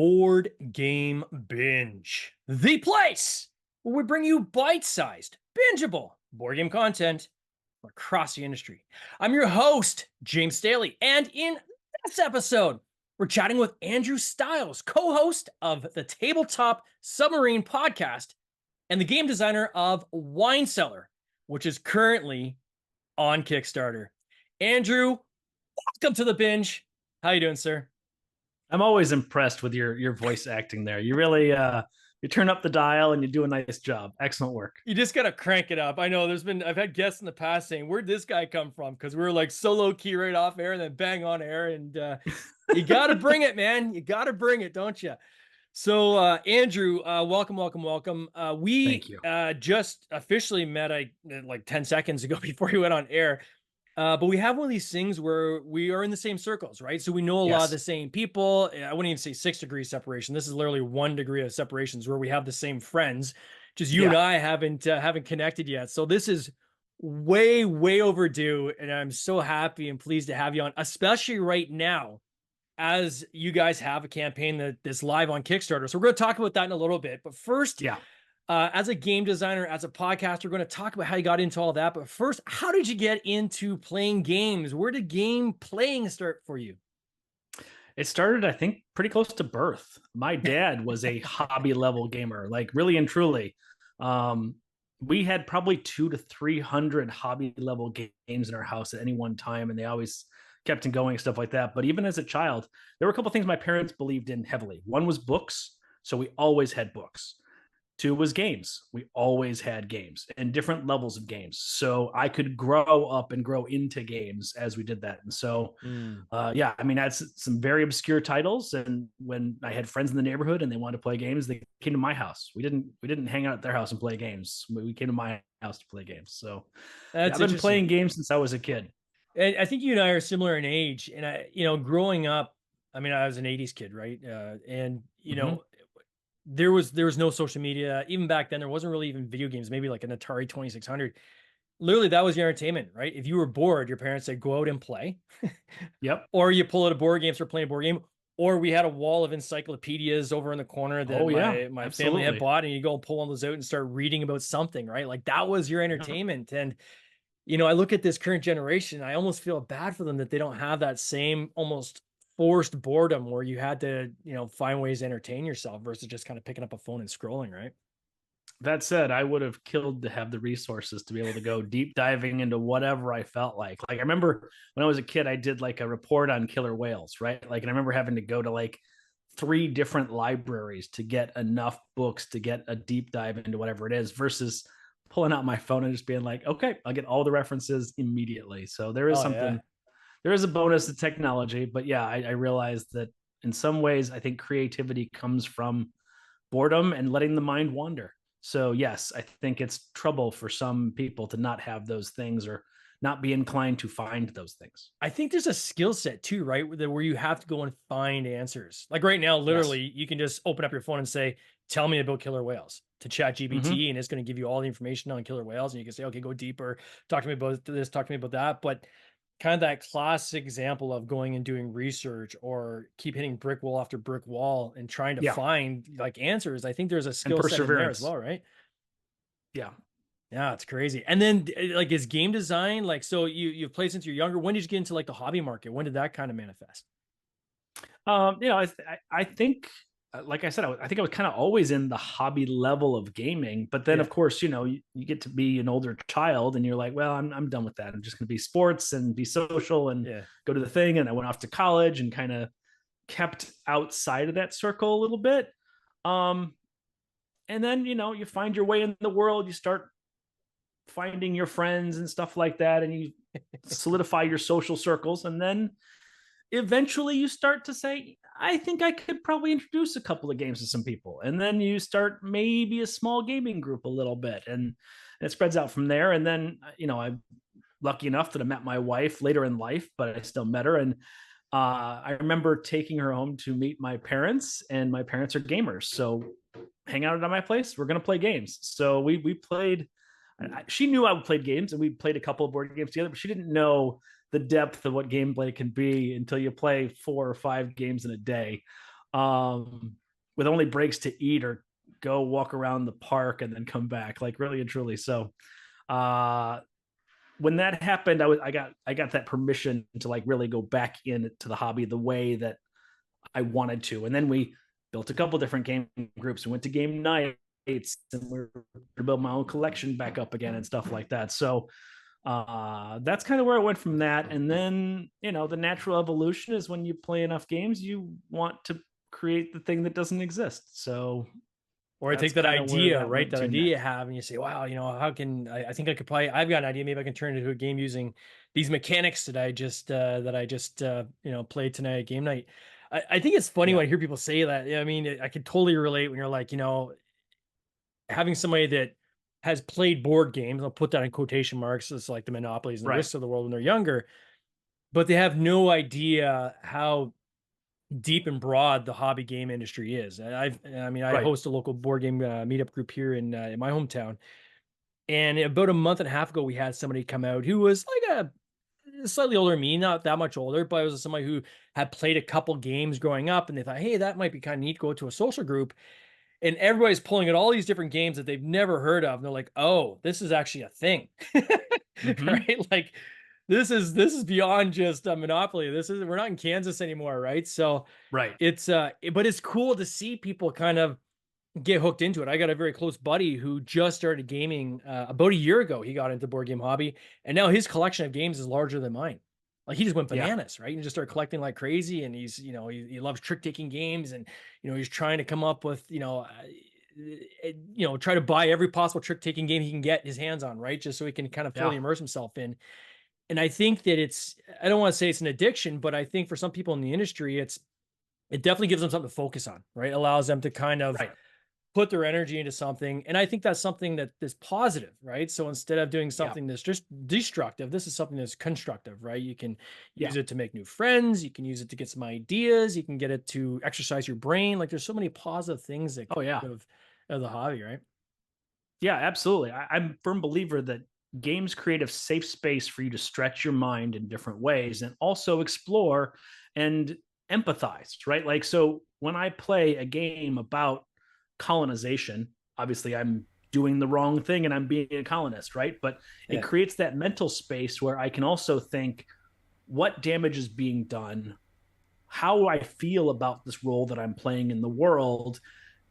Board Game Binge, the place where we bring you bite-sized, bingeable board game content from across the industry. I'm your host, James Staley, and in this episode, we're chatting with Andrew Stiles, co-host of the Tabletop Submarine Podcast and the game designer of Wine Cellar, which is currently on Kickstarter. Andrew, welcome to the binge. How you doing, sir? I'm always impressed with your voice acting there. You really you turn up the dial and you do a nice job. Excellent work. You just gotta crank it up. I know I've had guests in the past saying, "Where'd this guy come from?" Because we were like so low key right off air and then bang on air. And you gotta bring it, man. You gotta bring it, don't you? So Andrew, welcome. Thank you. Just officially met like 10 seconds ago before you went on air. But we have one of these things where we are in the same circles, right? So we know a lot of the same people. I wouldn't even say 6 degrees separation. This is literally 1 degree of separations where we have the same friends. Just you and I haven't connected yet. So this is way overdue, and I'm so happy and pleased to have you on, especially right now, as you guys have a campaign that's live on Kickstarter. So we're going to talk about that in a little bit. But first, as a game designer, as a podcaster, we're going to talk about how you got into all that. But first, how did you get into playing games? Where did game playing start for you? It started, I think, pretty close to birth. My dad was a hobby level gamer, like really and truly. We had probably 200 to 300 hobby level games in our house at any one time, and they always kept on going, stuff like that. But even as a child, there were a couple of things my parents believed in heavily. One was books, so we always had books. 2 was games. We always had games and different levels of games. So I could grow up and grow into games as we did that. And so, I mean, that's some very obscure titles. And when I had friends in the neighborhood and they wanted to play games, they came to my house. We didn't hang out at their house and play games. We came to my house to play games. So I've been playing games since I was a kid. And I think you and I are similar in age. And growing up, I mean, I was an 80s kid, right? There was no social media. Even back then, there wasn't really even video games, maybe like an Atari 2600. Literally, that was your entertainment, right? If you were bored, your parents said, go out and play. Yep. Or you pull out a board game, start playing a board game. Or we had a wall of encyclopedias over in the corner that my family had bought, and you go and pull one of those out and start reading about something, right? Like that was your entertainment. And, I look at this current generation, I almost feel bad for them that they don't have that same almost forced boredom where you had to, find ways to entertain yourself versus just kind of picking up a phone and scrolling, right? That said, I would have killed to have the resources to be able to go deep diving into whatever I felt like. Like I remember when I was a kid, I did like a report on killer whales, right? Like, and I remember having to go to like 3 different libraries to get enough books to get a deep dive into whatever it is versus pulling out my phone and just being like, okay, I'll get all the references immediately. So there is there is a bonus to technology, but I realized that in some ways, I think creativity comes from boredom and letting the mind wander. So yes, I think it's trouble for some people to not have those things or not be inclined to find those things. I think there's a skill set too, right? Where you have to go and find answers. Like right now, literally, you can just open up your phone and say, tell me about killer whales to ChatGPT, and it's going to give you all the information on killer whales. And you can say, okay, go deeper, talk to me about this, talk to me about that. But kind of that classic example of going and doing research or keep hitting brick wall after brick wall and trying to find like answers. I think there's a skill set in there as well, right? Yeah. Yeah, it's crazy. And then like is game design, like, so you've played since you're younger. When did you get into like the hobby market? When did that kind of manifest? I think, like I said, I think I was kind of always in the hobby level of gaming, but then of course, you get to be an older child and you're like, well, I'm done with that. I'm just going to be sports and be social and go to the thing. And I went off to college and kind of kept outside of that circle a little bit. And then, you find your way in the world, you start finding your friends and stuff like that. And you solidify your social circles. And then eventually you start to say, I think I could probably introduce a couple of games to some people. And then you start maybe a small gaming group a little bit and it spreads out from there. And then, I'm lucky enough that I met my wife later in life, but I still met her. And I remember taking her home to meet my parents, and my parents are gamers. So hang out at my place. We're going to play games. So we played, she knew I played games and we played a couple of board games together, but she didn't know the depth of what gameplay can be until you play 4 or 5 games in a day. with only breaks to eat or go walk around the park and then come back, like really and truly. So when that happened, I got that permission to like really go back into the hobby the way that I wanted to. And then we built a couple different game groups. We went to game nights, and we were to build my own collection back up again and stuff like that. So that's kind of where I went from that. And then, the natural evolution is when you play enough games, you want to create the thing that doesn't exist. So, or I take that idea, right? That idea you have, and you say, wow, how can I think I could probably, I've got an idea. Maybe I can turn it into a game using these mechanics that I just played tonight at game night. I think it's funny when I hear people say that. I mean, I could totally relate when you're like, having somebody that has played board games, I'll put that in quotation marks, it's like the Monopolies and the Risks of the world when they're younger, but they have no idea how deep and broad the hobby game industry is. I host a local board game meetup group here in my hometown. And about a month and a half ago, we had somebody come out who was like a slightly older than me, not that much older, but it was somebody who had played a couple games growing up, and they thought, hey, that might be kind of neat to go to a social group. And everybody's pulling at all these different games that they've never heard of. And they're like, oh, this is actually a thing. Right? Like this is beyond just a monopoly. We're not in Kansas anymore, right? So it's but it's cool to see people kind of get hooked into it. I got a very close buddy who just started gaming about a year ago. He got into board game hobby, and now his collection of games is larger than mine. Like he just went bananas, right? And just started collecting like crazy. And he's, he loves trick taking games, and he's trying to come up with, try to buy every possible trick taking game he can get his hands on, right? Just so he can kind of fully immerse himself in. And I think that I don't want to say it's an addiction, but I think for some people in the industry, it definitely gives them something to focus on, right? It allows them to kind of put their energy into something. And I think that's something that is positive, right? So instead of doing something that's just destructive, this is something that's constructive, right? You can use it to make new friends. You can use it to get some ideas. You can get it to exercise your brain. Like there's so many positive things that come out of the hobby, right? Yeah, absolutely. I'm a firm believer that games create a safe space for you to stretch your mind in different ways and also explore and empathize, right? Like, so when I play a game about colonization, obviously I'm doing the wrong thing and I'm being a colonist, right? But it creates that mental space where I can also think, what damage is being done? How do I feel about this role that I'm playing in the world?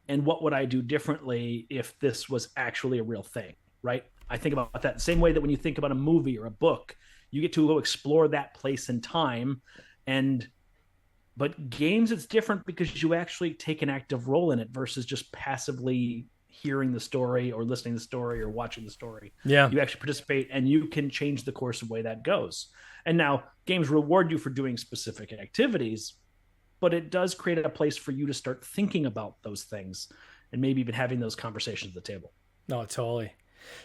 And what would I do differently if this was actually a real thing, right? I think about that the same way that when you think about a movie or a book, you get to go explore that place and time. But games, it's different because you actually take an active role in it versus just passively hearing the story or listening to the story or watching the story. Yeah. You actually participate and you can change the course of the way that goes. And now games reward you for doing specific activities, but it does create a place for you to start thinking about those things and maybe even having those conversations at the table. No, totally.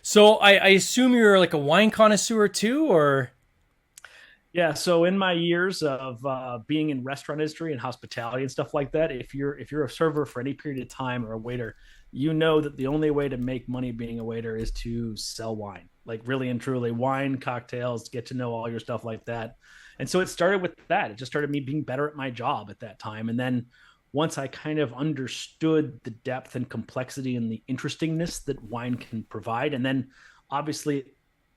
So I assume you're like a wine connoisseur too, or? Yeah. So in my years of being in restaurant industry and hospitality and stuff like that, if you're a server for any period of time or a waiter, you know that the only way to make money being a waiter is to sell wine, like really and truly wine, cocktails, get to know all your stuff like that. And so it started with that. It just started me being better at my job at that time. And then once I kind of understood the depth and complexity and the interestingness that wine can provide, and then obviously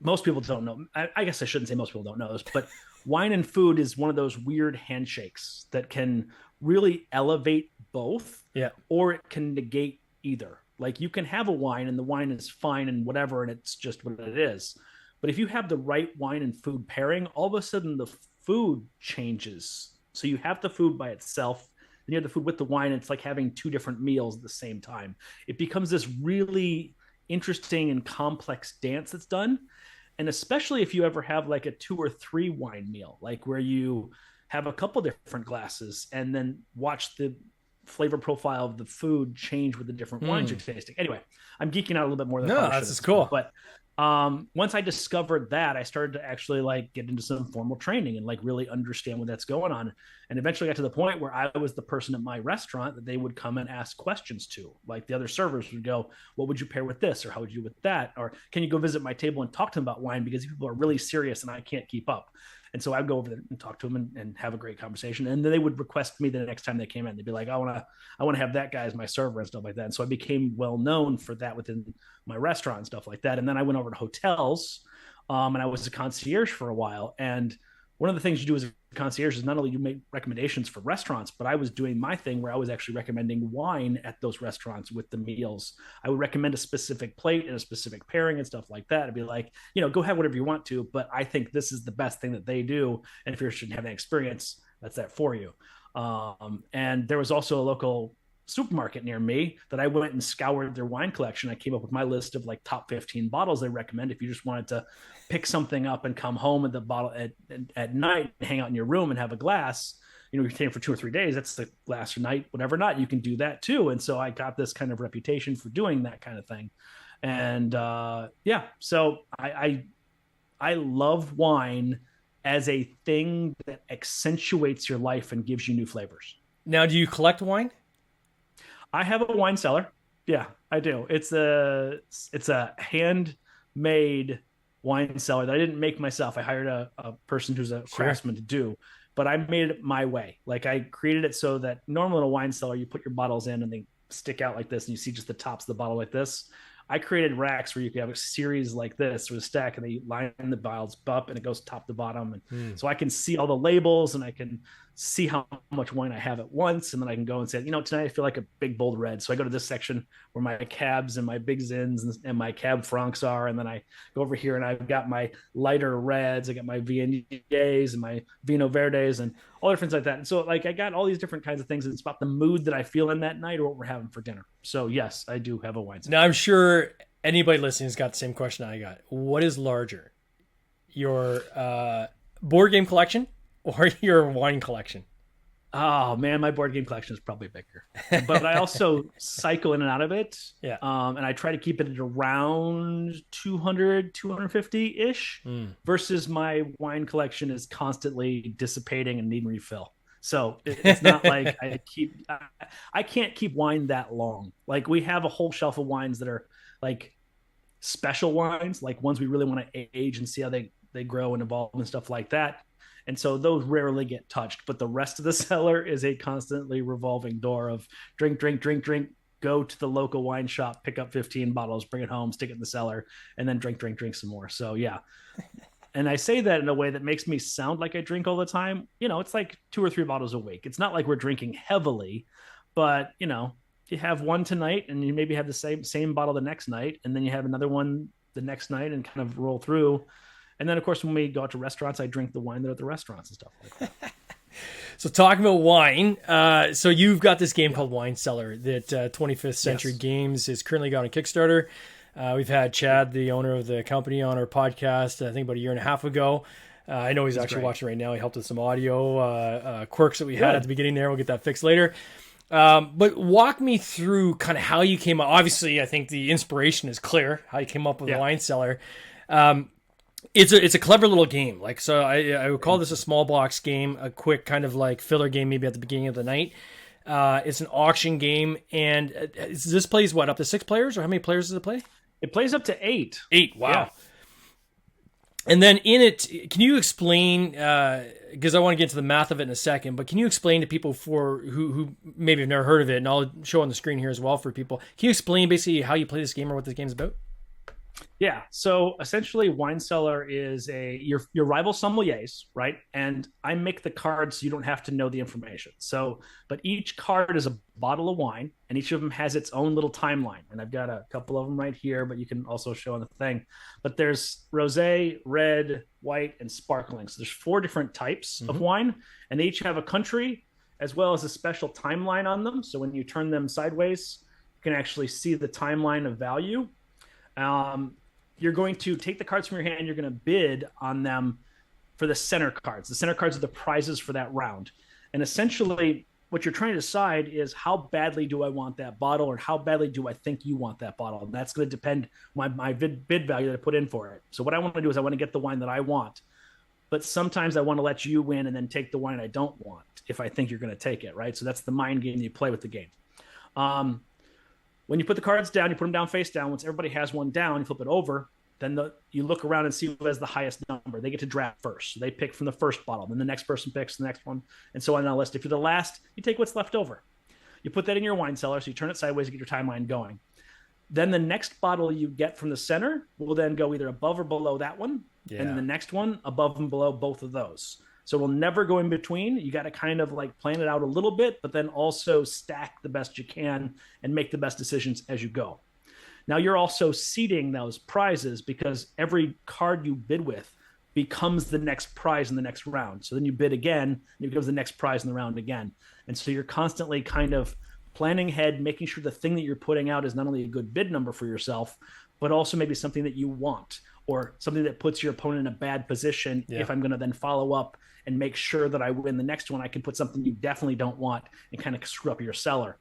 most people don't know, I guess I shouldn't say most people don't know this, but wine and food is one of those weird handshakes that can really elevate both, or it can negate either. Like you can have a wine and the wine is fine and whatever, and it's just what it is. But if you have the right wine and food pairing, all of a sudden the food changes. So you have the food by itself, and you have the food with the wine. It's like having two different meals at the same time. It becomes this really interesting and complex dance that's done. And especially if you ever have like a 2 or 3 wine meal, like where you have a couple different glasses and then watch the flavor profile of the food change with the different wines you're tasting. Anyway, I'm geeking out a little bit more than that's cool. But once I discovered that, I started to actually like get into some formal training and like really understand what that's going on. And eventually got to the point where I was the person at my restaurant that they would come and ask questions to. Like the other servers would go, what would you pair with this? Or how would you with that? Or can you go visit my table and talk to them about wine? Because people are really serious and I can't keep up. And so I'd go over there and talk to them and have a great conversation. And then they would request me the next time they came in. They'd be like, I want to have that guy as my server and stuff like that. And so I became well known for that within my restaurant and stuff like that. And then I went over to hotels, and I was a concierge for a while. And one of the things you do as a concierge is not only you make recommendations for restaurants, but I was doing my thing where I was actually recommending wine at those restaurants with the meals. I would recommend a specific plate and a specific pairing and stuff like that. I'd be like, go have whatever you want to, but I think this is the best thing that they do. And if you're interested in having an experience, that's that for you. And there was also a local supermarket near me that I went and scoured their wine collection. I came up with my list of like top 15 bottles they recommend if you just wanted to pick something up and come home with the bottle at night and hang out in your room and have a glass. You're staying for 2 or 3 days. That's the glass or night, whatever night, you can do that too. And so I got this kind of reputation for doing that kind of thing. And so I love wine as a thing that accentuates your life and gives you new flavors. Now, do you collect wine? I have a wine cellar. Yeah, I do. It's a handmade wine cellar that I didn't make myself. I hired a person who's a craftsman to do, but I made it my way. Like I created it so that normally in a wine cellar, you put your bottles in and they stick out like this and you see just the tops of the bottle like this. I created racks where you could have a series like this with a stack and they line the bottles up and it goes top to bottom. And so I can see all the labels and I can see how much wine I have at once. And then I can go and say, tonight I feel like a big bold red. So I go to this section where my cabs and my big zins and my cab francs are. And then I go over here and I've got my lighter reds. I got my Viogniers and my Vino Verdes and all different like that. And so like, I got all these different kinds of things. And it's about the mood that I feel in that night or what we're having for dinner. So yes, I do have a wine cellar. Now I'm sure anybody listening has got the same question I got. What is larger, your board game collection or your wine collection? Oh man, my board game collection is probably bigger, but I also cycle in and out of it. Yeah. And I try to keep it at around 200, 250 ish versus my wine collection is constantly dissipating and needing refill. So it's not like I can't keep wine that long. Like we have a whole shelf of wines that are like special wines, like ones we really want to age and see how they grow and evolve and stuff like that. And so those rarely get touched, but the rest of the cellar is a constantly revolving door of drink, go to the local wine shop, pick up 15 bottles, bring it home, stick it in the cellar, and then drink some more. So yeah. And I say that in a way that makes me sound like I drink all the time. It's like 2 or 3 bottles a week. It's not like we're drinking heavily, but you have one tonight and you maybe have the same bottle the next night. And then you have another one the next night and kind of roll through. And then, of course, when we go out to restaurants, I drink the wine that are at the restaurants and stuff like that. So talking about wine, so you've got this game called Wine Cellar that 25th Century Games is currently got on Kickstarter. We've had Chad, the owner of the company, on our podcast, I think about a year and a half ago. I know he's actually watching right now. He helped with some audio quirks that we had at the beginning there. We'll get that fixed later. But walk me through kind of how you came up. Obviously, I think the inspiration is clear, how you came up with Wine Cellar. It's a clever little game. Like, so I would call this a small box game, a quick kind of like filler game, maybe at the beginning of the night. It's an auction game, and this plays what, up to 6 players, or how many players does it play? It plays up to 8. 8. Wow. Yeah. And then in it, can you explain, because I want to get into the math of it in a second, but can you explain to people who maybe have never heard of it, and I'll show on the screen here as well for people. Can you explain basically how you play this game or what this game's about? Yeah. So essentially Wine Cellar is your rival sommeliers, right? And I make the cards so you don't have to know the information. So, but each card is a bottle of wine and each of them has its own little timeline. And I've got a couple of them right here, but you can also show on the thing. But there's rosé, red, white, and sparkling. So there's 4 different types of wine, and they each have a country as well as a special timeline on them. So when you turn them sideways, you can actually see the timeline of value. You're going to take the cards from your hand. You're going to bid on them for the center cards. The center cards are the prizes for that round. And essentially what you're trying to decide is how badly do I want that bottle, or how badly do I think you want that bottle? And that's going to depend on my bid value that I put in for it. So what I want to do is I want to get the wine that I want, but sometimes I want to let you win and then take the wine I don't want if I think you're going to take it, right? So that's the mind game you play with the game. When you put the cards down, you put them down face down. Once everybody has one down, you flip it over. Then you look around and see who has the highest number. They get to draft first. So they pick from the first bottle. Then the next person picks the next one, and so on the list. If you're the last, you take what's left over. You put that in your wine cellar, so you turn it sideways to get your timeline going. Then the next bottle you get from the center will then go either above or below that one, and the next one above and below both of those. So we'll never go in between. You got to kind of like plan it out a little bit, but then also stack the best you can and make the best decisions as you go. Now you're also seeding those prizes because every card you bid with becomes the next prize in the next round. So then you bid again, and it becomes the next prize in the round again. And so you're constantly kind of planning ahead, making sure the thing that you're putting out is not only a good bid number for yourself, but also maybe something that you want or something that puts your opponent in a bad position. If I'm going to then follow up and make sure that I win the next one, I can put something you definitely don't want and kind of screw up your cellar.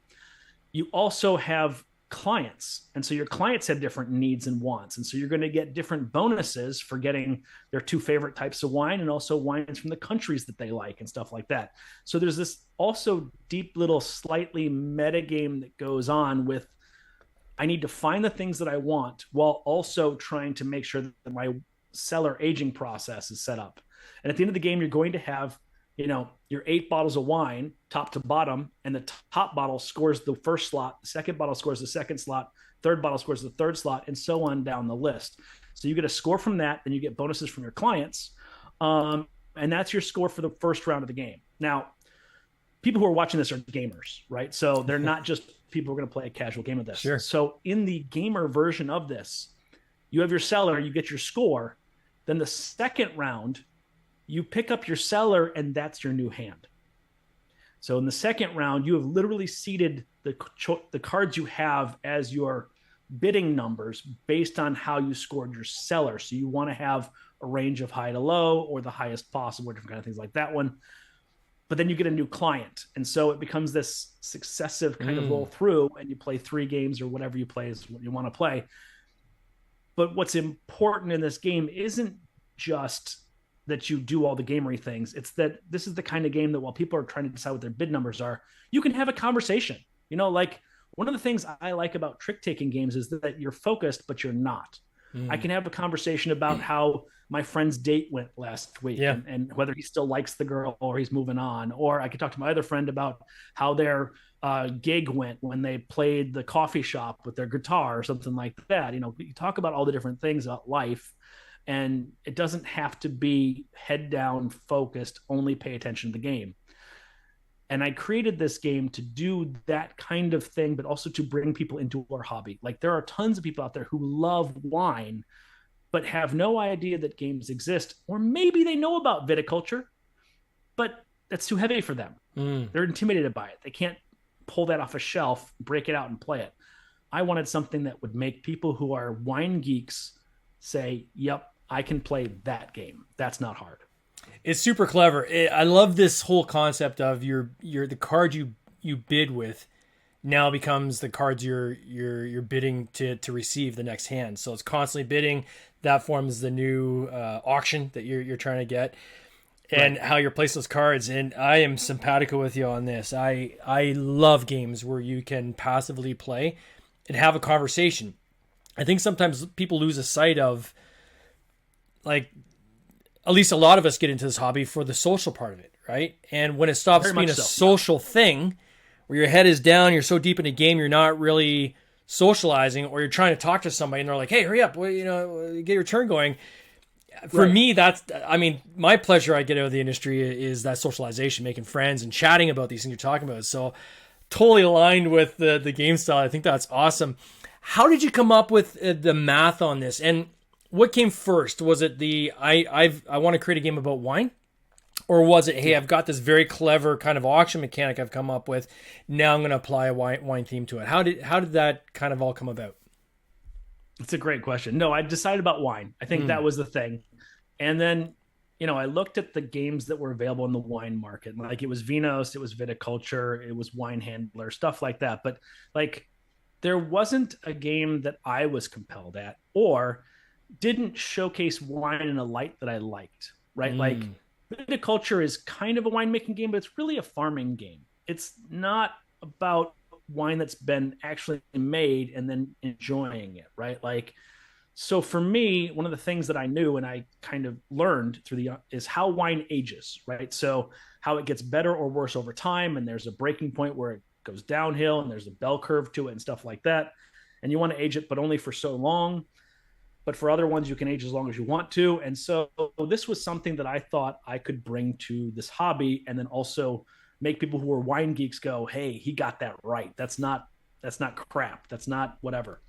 You also have clients, and so your clients have different needs and wants, and so you're going to get different bonuses for getting their two favorite types of wine and also wines from the countries that they like and stuff like that. So there's this also deep little slightly meta game that goes on with, I need to find the things that I want while also trying to make sure that my cellar aging process is set up. And at the end of the game, you're going to have, you know, your 8 bottles of wine top to bottom, and the top bottle scores the first slot, the second bottle scores the second slot, third bottle scores the third slot, and so on down the list. So you get a score from that, then you get bonuses from your clients, and that's your score for the first round of the game. Now, people who are watching this are gamers, right? So they're not just people who are going to play a casual game of this. Sure. So in the gamer version of this, you have your cellar, you get your score, then the second round, you pick up your cellar, and that's your new hand. So in the second round, you have literally seeded the cards you have as your bidding numbers based on how you scored your cellar. So you want to have a range of high to low or the highest possible, or different kind of things like that one. But then you get a new client. And so it becomes this successive kind of roll through, and you play 3 games or whatever you play is what you want to play. But what's important in this game isn't just that you do all the gamery things. It's that this is the kind of game that while people are trying to decide what their bid numbers are, you can have a conversation. You know, like one of the things I like about trick-taking games is that you're focused, but you're not. I can have a conversation about how my friend's date went last week and whether he still likes the girl or he's moving on. Or I could talk to my other friend about how their gig went when they played the coffee shop with their guitar or something like that. You know, you talk about all the different things about life, and it doesn't have to be head down focused, only pay attention to the game. And I created this game to do that kind of thing, but also to bring people into our hobby. Like there are tons of people out there who love wine, but have no idea that games exist. Or maybe they know about viticulture, but that's too heavy for them. They're intimidated by it. They can't pull that off a shelf, break it out and play it. I wanted something that would make people who are wine geeks say, yep, I can play that game. That's not hard. It's super clever. I love this whole concept of the card you bid with now becomes the cards you're bidding to receive the next hand. So it's constantly bidding. That forms the new auction that you're trying to get, and how you place those cards. And I am simpatico with you on this. I love games where you can passively play and have a conversation. I think sometimes people lose a sight of, like, at least a lot of us get into this hobby for the social part of it, right? And when it stops being a social thing, where your head is down, you're so deep in a game, you're not really socializing, or you're trying to talk to somebody and they're like, hey, hurry up, well, you know, get your turn going. For me, that's, I mean, my pleasure I get out of the industry is that socialization, making friends and chatting about these things you're talking about. So totally aligned with the game style. I think that's awesome. How did you come up with the math on this? And what came first? Was it I want to create a game about wine? Or was it, hey, I've got this very clever kind of auction mechanic I've come up with. Now I'm going to apply a wine theme to it. How did that kind of all come about? It's a great question. No, I decided about wine. I think that was the thing. And then, you know, I looked at the games that were available in the wine market. Like it was Vinos, it was Viticulture, it was Wine Handler, stuff like that. But like there wasn't a game that I was compelled at or didn't showcase wine in a light that I liked, right? Like viticulture is kind of a winemaking game, but it's really a farming game. It's not about wine that's been actually made and then enjoying it, right? Like So for me, one of the things that I knew and I kind of learned is how wine ages, right? So how it gets better or worse over time. And there's a breaking point where it goes downhill and there's a bell curve to it and stuff like that. And you want to age it, but only for so long. But for other ones, you can age as long as you want to. And so this was something that I thought I could bring to this hobby, and then also make people who are wine geeks go, hey, he got that right. That's not crap. That's not whatever.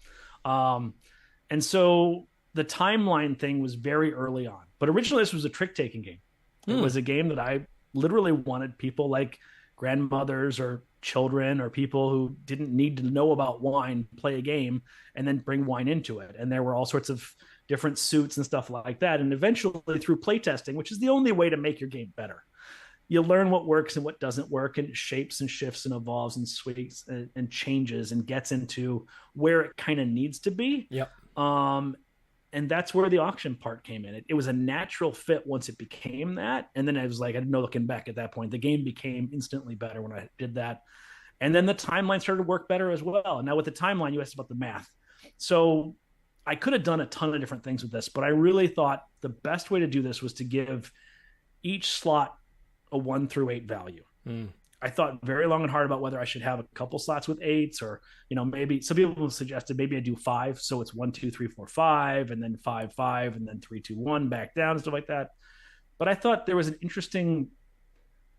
And so the timeline thing was very early on. But originally, this was a trick-taking game. It was a game that I literally wanted people like grandmothers or children or people who didn't need to know about wine play a game and then bring wine into it. And there were all sorts of different suits and stuff like that. And eventually, through playtesting, which is the only way to make your game better, you learn what works and what doesn't work, and it shapes and shifts and evolves and tweaks and changes and gets into where it kind of needs to be. Yep. And that's where the auction part came in. It was a natural fit once it became that. And then I was like, I had no looking back at that point. The game became instantly better when I did that. And then the timeline started to work better as well. And now with the timeline, you asked about the math. So I could have done a ton of different things with this, but I really thought the best way to do this was to give each slot a 1 through 8 value. I thought very long and hard about whether I should have a couple slots with 8s, or, maybe some people suggested maybe I do 5. So it's 1, 2, 3, 4, 5, and then 5, 5, and then 3, 2, 1 back down and stuff like that. But I thought there was an interesting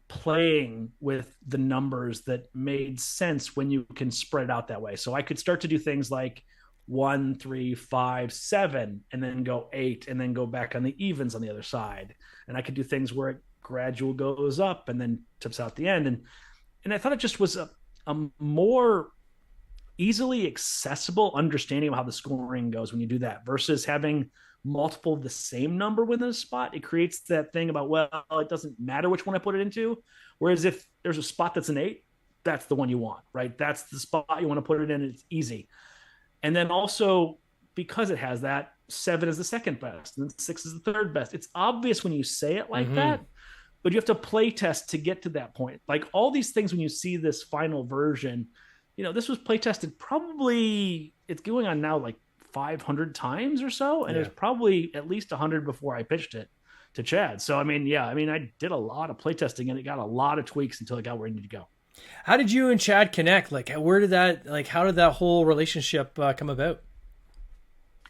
playing with the numbers that made sense when you can spread it out that way. So I could start to do things like 1, 3, 5, 7, and then go 8, and then go back on the evens on the other side. And I could do things where it gradual goes up and then tips out the end. And I thought it just was a more easily accessible understanding of how the scoring goes when you do that, versus having multiple of the same number within a spot. It creates that thing about, well, it doesn't matter which one I put it into. Whereas if there's a spot that's an 8, that's the one you want, right? That's the spot you want to put it in. It's easy. And then also, because it has that, 7 is the second best, and 6 is the third best. It's obvious when you say it like that, but you have to play test to get to that point. Like all these things, when you see this final version, this was play tested probably, it's going on now like 500 times or so. And it was probably at least 100 before I pitched it to Chad. So, I did a lot of play testing, and it got a lot of tweaks until it got where it needed to go. How did you and Chad connect? Like, how did that whole relationship come about?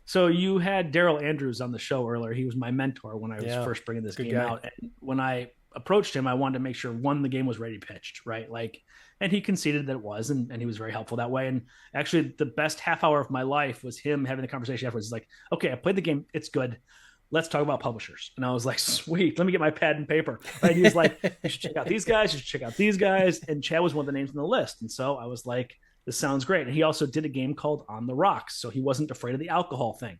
So you had Daryl Andrews on the show earlier. He was my mentor when I was first bringing this game out. And when I approached him, I wanted to make sure, one, the game was ready pitched, right? And he conceded that it was, and he was very helpful that way. And actually, the best half hour of my life was him having the conversation afterwards. He's like, okay, I played the game. It's good. Let's talk about publishers. And I was like, sweet, let me get my pad and paper. Right? He was like, you should check out these guys. You should check out these guys. And Chad was one of the names on the list. And so I was like, this sounds great. And he also did a game called On the Rocks. So he wasn't afraid of the alcohol thing.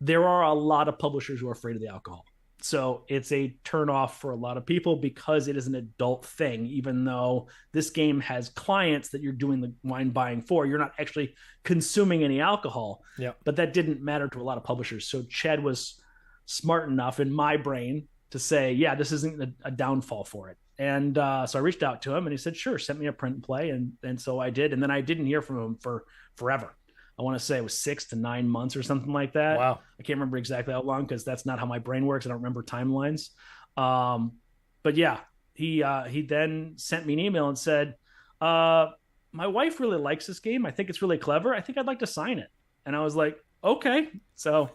There are a lot of publishers who are afraid of the alcohol. So it's a turnoff for a lot of people because it is an adult thing, even though this game has clients that you're doing the wine buying for. You're not actually consuming any alcohol, but that didn't matter to a lot of publishers. So Chad was smart enough in my brain to say, yeah, this isn't a downfall for it. And so I reached out to him, and he said, sure, sent me a print and play. And so I did. And then I didn't hear from him for forever. I want to say it was 6 to 9 months or something like that. Wow. I can't remember exactly how long, because that's not how my brain works. I don't remember timelines. But yeah, he then sent me an email and said, my wife really likes this game. I think it's really clever. I think I'd like to sign it. And I was like, okay. So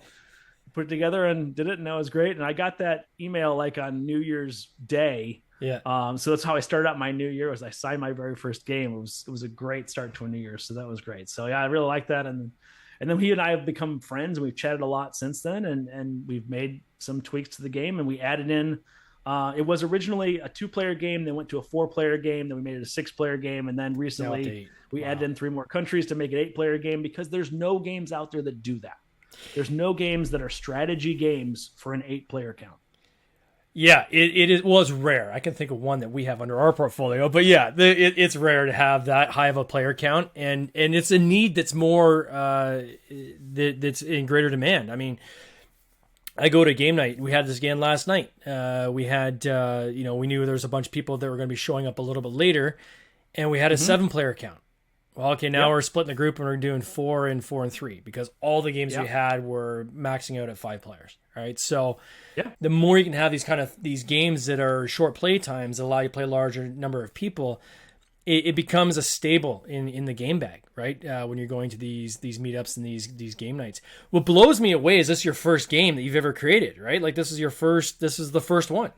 put it together and did it, and that was great. And I got that email like on New Year's Day. So that's how I started out my new year, was I signed my very first game. It was a great start to a new year. So that was great. So yeah, I really like that. And then he and I have become friends, and we've chatted a lot since then. And we've made some tweaks to the game, and we added in, it was originally a 2-player game. Then went to a 4-player game. Then we made it a 6-player game. And then recently we added in 3 more countries to make it 8-player game, because there's no games out there that do that. There's no games that are strategy games for an 8-player count. Yeah, it was rare. I can think of one that we have under our portfolio, but yeah, it's rare to have that high of a player count, and it's a need that's more that's in greater demand. I mean, I go to game night. We had this game last night. We had we knew there was a bunch of people that were going to be showing up a little bit later, and we had a 7-player count. Well, okay, now we're splitting the group and we're doing 4 and 4 and 3 because all the games we had were maxing out at 5 players, right? So the more you can have these games that are short play times that allow you to play a larger number of people, it becomes a staple in the game bag, right? When you're going to these meetups and these game nights. What blows me away is this your first game that you've ever created, right? Like this is the first one.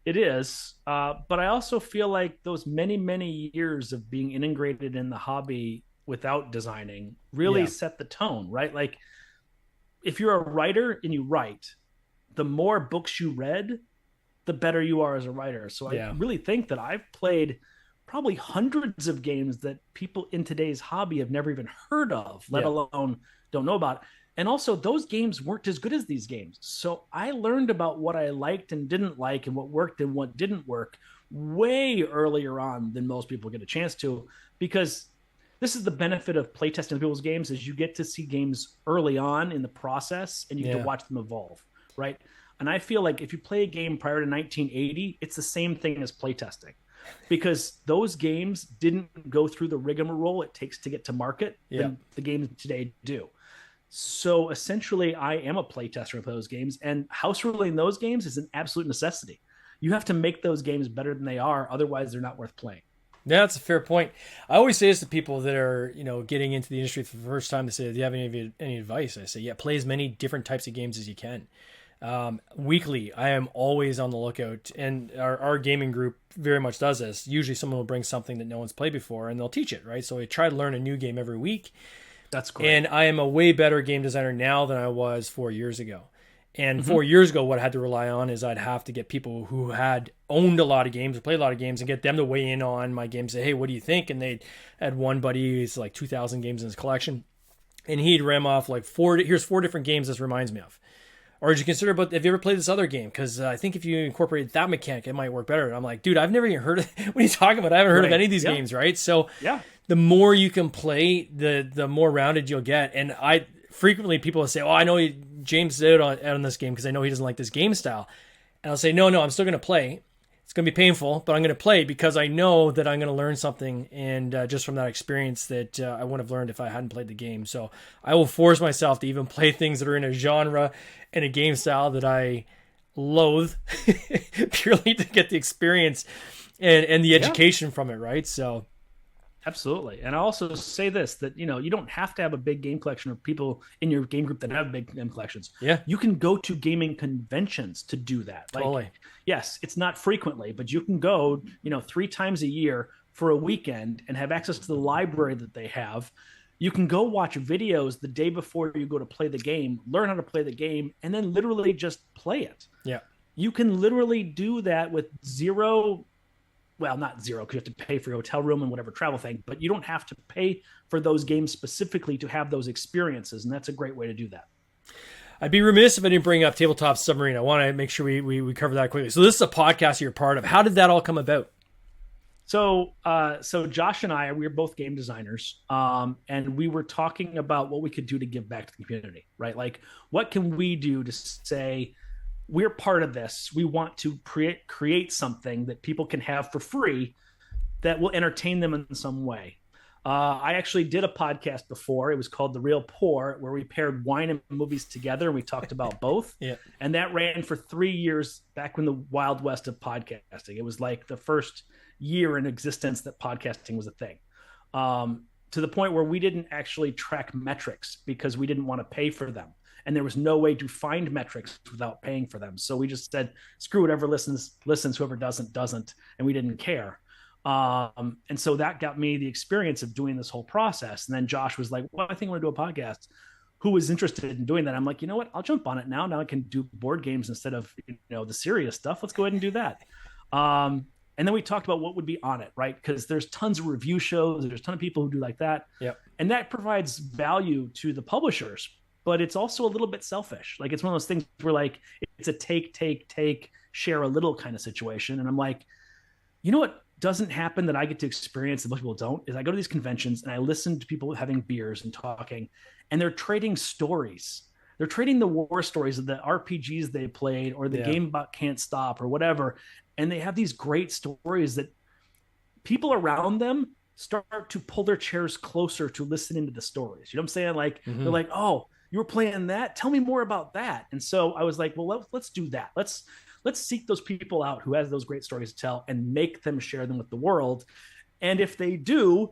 It is, but I also feel like those many years of being integrated in the hobby without designing really set the tone, right? Like if you're a writer and you write, the more books you read, the better you are as a writer. So I really think that I've played probably hundreds of games that people in today's hobby have never even heard of, let alone don't know about. And also those games weren't as good as these games. So I learned about what I liked and didn't like and what worked and what didn't work way earlier on than most people get a chance to, because this is the benefit of playtesting people's games is you get to see games early on in the process and you get to watch them evolve, right? And I feel like if you play a game prior to 1980, it's the same thing as playtesting, because those games didn't go through the rigmarole it takes to get to market than the games today do. So essentially, I am a playtester of those games, and house ruling those games is an absolute necessity. You have to make those games better than they are, otherwise they're not worth playing. Yeah, that's a fair point. I always say this to people that are, getting into the industry for the first time. They say, "Do you have any advice?" I say, "Yeah, play as many different types of games as you can." Weekly, I am always on the lookout, and our gaming group very much does this. Usually, someone will bring something that no one's played before, and they'll teach it, right? So I try to learn a new game every week. That's great. And I am a way better game designer now than I was 4 years ago. And 4 years ago, what I had to rely on is I'd have to get people who had owned a lot of games or played a lot of games and get them to weigh in on my games. Say, hey, what do you think? And they had one buddy who's like 2,000 games in his collection. And he'd ram off like here's 4 different games this reminds me of. Or did you consider, have you ever played this other game? Because I think if you incorporate that mechanic, it might work better. And I'm like, dude, I've never even heard of, what are you talking about? I haven't heard of any of these games, right? So the more you can play, the more rounded you'll get. And I frequently people will say, oh, I know James is out on this game because I know he doesn't like this game style. And I'll say, no, I'm still going to play. It's going to be painful, but I'm going to play because I know that I'm going to learn something, and just from that experience that I wouldn't have learned if I hadn't played the game. So I will force myself to even play things that are in a genre and a game style that I loathe purely to get the experience and the education from it, right? So absolutely. And I also say this, that, you don't have to have a big game collection or people in your game group that have big game collections. Yeah. You can go to gaming conventions to do that. Totally. Yes, it's not frequently, but you can go, 3 times a year for a weekend and have access to the library that they have. You can go watch videos the day before you go to play the game, learn how to play the game, and then literally just play it. Yeah. You can literally do that with zero. Well, not zero, because you have to pay for your hotel room and whatever travel thing, but you don't have to pay for those games specifically to have those experiences. And that's a great way to do that. I'd be remiss if I didn't bring up Tabletop Submarine. I want to make sure we cover that quickly. So this is a podcast you're part of. How did that all come about? So Josh and I, we were both game designers, and we were talking about what we could do to give back to the community, right? Like, what can we do to say, we're part of this. We want to create something that people can have for free that will entertain them in some way. I actually did a podcast before. It was called The Real Pour, where we paired wine and movies together, and we talked about both. Yeah. And that ran for 3 years back when the Wild West of podcasting. It was like the first year in existence that podcasting was a thing. To the point where we didn't actually track metrics because we didn't want to pay for them. And there was no way to find metrics without paying for them. So we just said, screw whatever listens, whoever doesn't. And we didn't care. And so that got me the experience of doing this whole process. And then Josh was like, well, I think I'm going to do a podcast. Who was interested in doing that? I'm like, you know what? I'll jump on it now. Now I can do board games instead of, the serious stuff. Let's go ahead and do that. And then we talked about what would be on it, right? Because there's tons of review shows. There's a ton of people who do like that. Yep. And that provides value to the publishers, but it's also a little bit selfish. Like, it's one of those things where, like, it's a take, share a little kind of situation. And I'm like, you know what doesn't happen that I get to experience that most people don't, is I go to these conventions and I listen to people having beers and talking, and they're trading stories. They're trading the war stories of the RPGs they played or the game about Can't Stop or whatever. And they have these great stories that people around them start to pull their chairs closer to listening to the stories. You know what I'm saying? Like, they're like, oh, you were playing that? Tell me more about that. And so I was like, well, let's do that. Let's seek those people out who has those great stories to tell and make them share them with the world. And if they do,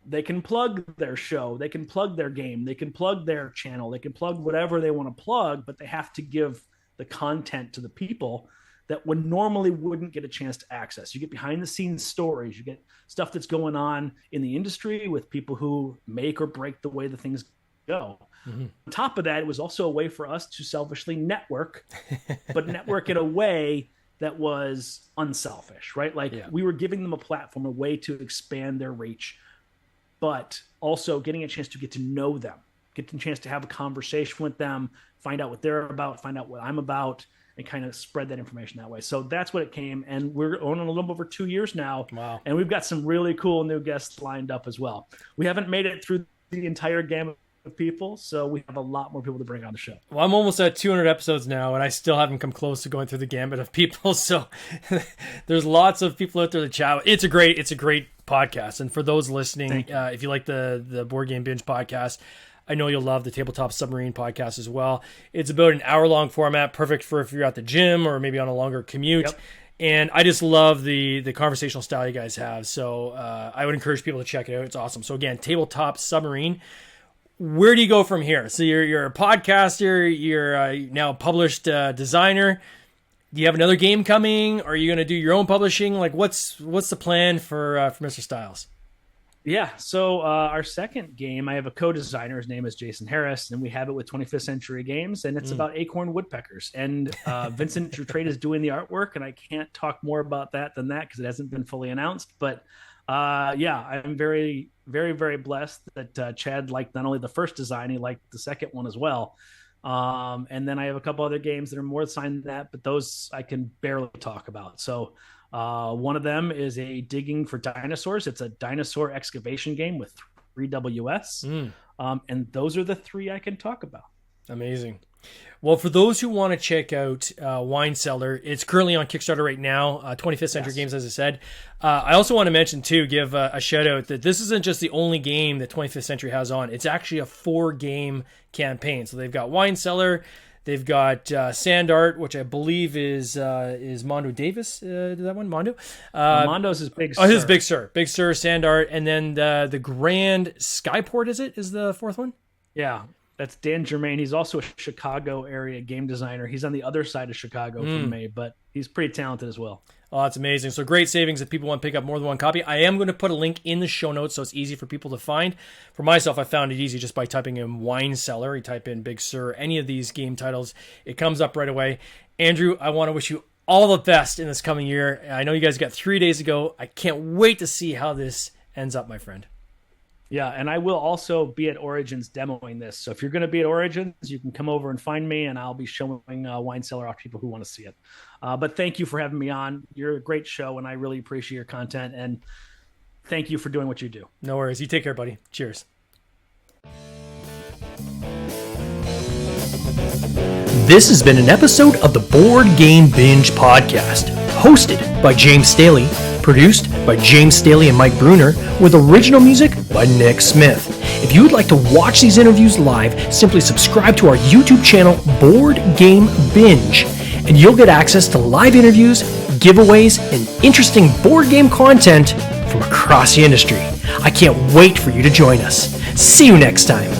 they can plug their show, they can plug their game, they can plug their channel, they can plug whatever they want to plug, but they have to give the content to the people that would normally wouldn't get a chance to access. You get behind the scenes stories, you get stuff that's going on in the industry with people who make or break the way the things go. On top of that, it was also a way for us to selfishly network, but network in a way that was unselfish, right? Like we were giving them a platform, a way to expand their reach, but also getting a chance to get to know them, get a chance to have a conversation with them, find out what they're about, find out what I'm about, and kind of spread that information that way. So that's what it came. And we're on a little over 2 years now. Wow. And we've got some really cool new guests lined up as well. We haven't made it through the entire gamut of people, so we have a lot more people to bring on the show. Well, I'm almost at 200 episodes now, and I still haven't come close to going through the gambit of people. So there's lots of people out there to chat. It's a great podcast. And for those listening, if you like the Board Game Binge podcast, I know you'll love the Tabletop Submarine podcast as well. It's about an hour-long format, perfect for if you're at the gym or maybe on a longer commute. Yep. And I just love the conversational style you guys have. So I would encourage people to check it out. It's awesome. So again, Tabletop Submarine. Where do you go from here? So you're a podcaster. You're now a published designer. Do you have another game coming? Are you going to do your own publishing? Like, what's the plan for Mr. Stiles? Yeah, so our second game, I have a co-designer. His name is Jason Harris, and we have it with 25th Century Games, and it's about acorn woodpeckers. And Vincent Dutrait is doing the artwork, and I can't talk more about that than that because it hasn't been fully announced. But I'm very, very, very blessed that Chad liked not only the first design, he liked the second one as well. And then I have a couple other games that are more signed than that, but those I can barely talk about. So one of them is a Digging for Dinosaurs. It's a dinosaur excavation game with 3 WS. And those are the 3 I can talk about. Amazing. Well, for those who want to check out Wine Cellar, it's currently on Kickstarter right now, 25th Century Games, as I said. I also want to mention, too, give a shout out that this isn't just the only game that 25th Century has on. It's actually a 4-game campaign. So they've got Wine Cellar, they've got Sand Art, which I believe is Mondo Davis. Did that one? Mondo? Mondo's is Big Sur. Oh, his is Big Sur. Big Sur, Sand Art, and then the Grand Skyport, is the 4th one? Yeah. That's Dan Germain. He's also a Chicago area game designer. He's on the other side of Chicago from me, but he's pretty talented as well. Oh, that's amazing. So great savings if people want to pick up more than one copy. I am going to put a link in the show notes so it's easy for people to find. For myself, I found it easy just by typing in Wine Cellar. You type in Big Sur, any of these game titles, it comes up right away. Andrew, I want to wish you all the best in this coming year. I know you guys got 3 days to go. I can't wait to see how this ends up, my friend. Yeah, and I will also be at Origins demoing this. So if you're going to be at Origins, you can come over and find me, and I'll be showing Wine Cellar off to people who want to see it. But thank you for having me on. You're a great show, and I really appreciate your content. And thank you for doing what you do. No worries. You take care, buddy. Cheers. This has been an episode of the Board Game Binge Podcast, hosted by James Staley, produced by James Staley and Mike Bruner, with original music by Nick Smith. If you would like to watch these interviews live, simply subscribe to our YouTube channel, Board Game Binge, and you'll get access to live interviews, giveaways, and interesting board game content from across the industry. I can't wait for you to join us. See you next time.